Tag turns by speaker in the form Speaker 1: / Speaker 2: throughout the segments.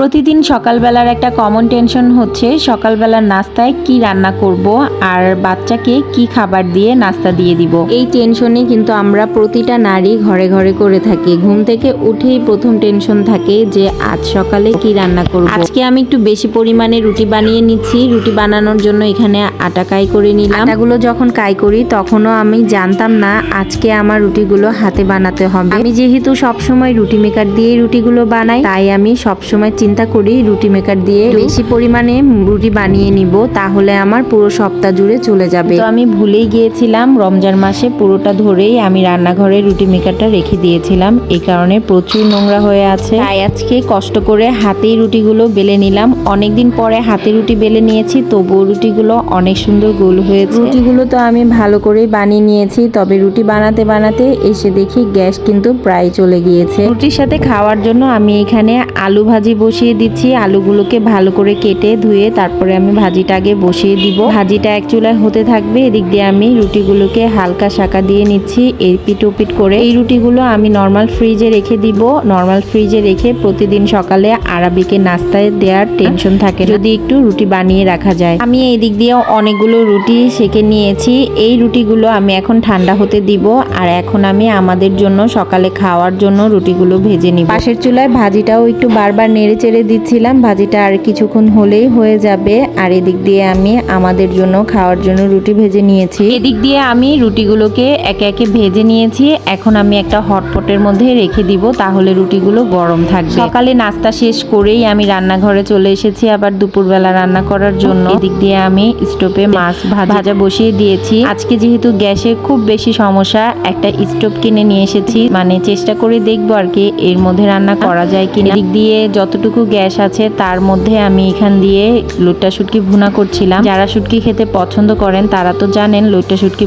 Speaker 1: প্রতিদিন সকালবেলার একটা কমন টেনশন হচ্ছে সকালবেলার নাস্তায় কি রান্না করব আর বাচ্চাকে কি খাবার দিয়ে নাস্তা দিয়ে দিব। এই টেনশনে কিন্তু আমরা প্রতিটা নারী ঘরে ঘরে করে থাকি। ঘুম থেকে উঠেই প্রথম টেনশন থাকে যে আজ সকালে কি রান্না করব। আজকে আমি একটু বেশি পরিমাণে রুটি বানিয়ে নিচ্ছি। রুটি বানানোর জন্য এখানে আটা কাই করে নিলাম। আটাগুলো যখন কাই করি তখনও আমি জানতাম না আজকে আমার রুটিগুলো হাতে বানাতে হবে। আমি যেহেতু সবসময় রুটি মেকার দিয়ে রুটিগুলো বানাই, তাই আমি সবসময় চিন্তা করি রুটি মেকার দিয়ে বেশি পরিমাণে রুটি বানিয়ে নিব, তাহলে আমার পুরো সপ্তাহ জুড়ে চলে যাবে। তো আমি ভুলেই গিয়েছিলাম, রমজান মাসে পুরোটা ধরেই আমি রান্নাঘরে রুটি মেকারটা রেখে দিয়েছিলাম। এই কারণে প্রচুর নোংরা হয়ে আছে। তাই আজকে কষ্ট করে হাতেই রুটিগুলো বেলে নিলাম। অনেকদিন পরে হাতে রুটি বেলে নিয়েছি, তবুও রুটিগুলো অনেক সুন্দর গোল হয়েছে। রুটিগুলো তো আমি ভালো করেই বানিয়ে নিয়েছি, তবে রুটি বানাতে বানাতে এসে দেখি গ্যাস কিন্তু প্রায় চলে গিয়েছে। রুটির সাথে খাওয়ার জন্য আমি এখানে আলু ভাজি বসিয়ে দিচ্ছি। আলুগুলোকে ভালো করে কেটে ধুয়ে তারপরে আমি ভাজিটা আগে বসিয়ে দিব। ভাজিটা এক চুলায় হতে থাকবে, এদিক দিয়ে আমি রুটিগুলোকে হালকা শাঁকা দিয়ে নিচ্ছি এপিট ওপিট করে। এই রুটিগুলো আমি নর্মাল ফ্রিজে রেখে দিব। নর্মাল ফ্রিজে রেখে প্রতিদিন সকালে আরাবিকে নাস্তায় দেওয়ার টেনশন থাকে যদি একটু রুটি বানিয়ে রাখা যায়। আমি এই দিক দিয়ে অনেকগুলো রুটি সেঁকে নিয়েছি। এই রুটিগুলো আমি এখন ঠান্ডা হতে দিব, আর এখন আমি আমাদের জন্য সকালে খাওয়ার জন্য রুটিগুলো ভেজে নিব। পাশের চুলায় ভাজিটাও একটু বারবার নেড়ে চেড়ে দিচ্ছিলাম। ভাজিটা আর কিছুক্ষণ হলেই হয়ে যাবে। আর এদিক দিয়ে আমি আমাদের জন্য খাওয়ার জন্য রুটি ভেজে নিয়েছি। এদিক দিয়ে আমি রুটিগুলোকে একে একে ভেজে নিয়েছি। এখন আমি একটা হটপটের মধ্যে রেখে দিব, তাহলে রুটিগুলো গরম থাকবে। সকালে নাস্তা শেষ করেই আমি রান্নাঘরে চলে এসেছি আবার দুপুরবেলা রান্না করার জন্য। এদিক দিয়ে আমি স্টোভে মাছ ভাজা বসিয়ে দিয়েছি। আজকে যেহেতু গ্যাসের খুব বেশি সমস্যা, একটা স্টোভ কিনে নিয়ে এসেছি, মানে চেষ্টা করে দেখবো আর কি এর মধ্যে রান্না করা যায় কিনা। এদিক দিয়ে যতটুকু গ্যাস আছে তার মধ্যে আমি এখান দিয়ে লইট্টা শুটকি ভুনা করছিলাম। যারা শুটকি খেতে পছন্দ করেন তারা তো জানেন লইট্টা শুটকি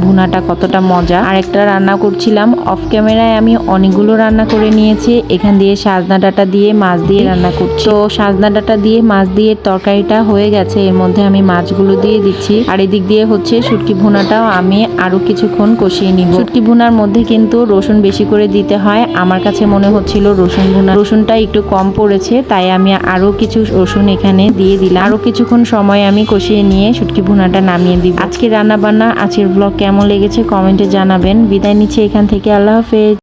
Speaker 1: ভুনাটা কতটা মজা। আর একটা রান্না করছিলাম অফ ক্যামেরায়, আমি অনেকগুলো রান্না করে নিয়েছি। এখান দিয়ে সাজনা ডাঁটা দিয়ে মাছ দিয়ে রান্না করছি। তো সাজনা ডাঁটা দিয়ে মাছ দিয়ে তরকারিটা হয়ে গেছে, এর মধ্যে আমি মাছগুলো দিয়ে দিচ্ছি। আর এদিক দিয়ে হচ্ছে শুটকি ভুনাটাও আমি আরো কিছুক্ষণ কষিয়ে নিব। শুটকি ভুনার মধ্যে কিন্তু রসুন বেশি করে দিতে হয়। আমার কাছে মনে হচ্ছিল রসুনটা একটু কম পড়েছে, তাই আমি আরো কিছু রসুন এখানে দিয়ে দিলাম। আরো কিছুক্ষণ সময় আমি কষিয়ে নিয়ে শুটকি ভুনাটা নামিয়ে দিব। আজকে রান্না বান্না, আজকের ব্লগ কেমন লেগেছে কমেন্টে জানাবেন। বিদায় নিচ্ছি এখান থেকে, আল্লাহ হাফেজ।